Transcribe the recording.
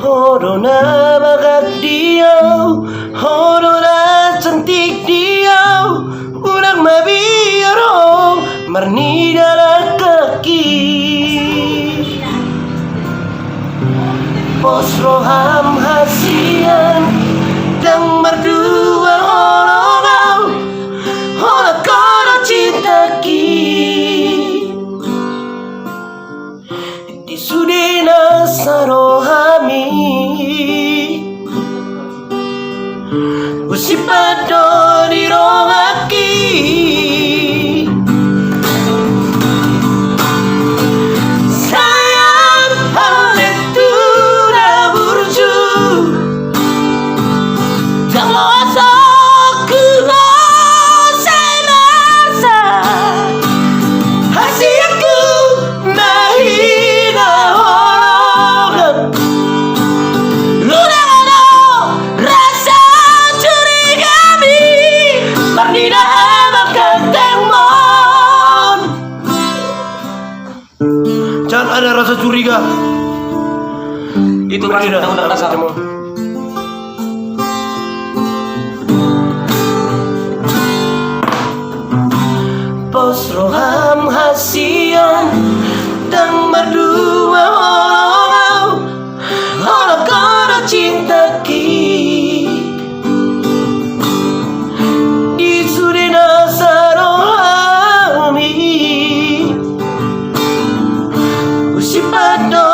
Corona bagak dia, corona cantik dia, urang mabiaro marni dalam kaki. Pos roham hasian dan berdua orang orang kau cinta ki di sudena sarohami usipado di rongaki sayang haletu na burju jangan aku saya hasilku nahina orang lu ada rasa curiga mi pernida makan temon. Jangan ada rasa curiga. Itu pernida udah rasa temon. Pos roham hasian dan berdua orang kau cinta ki di sudena sarohami usipado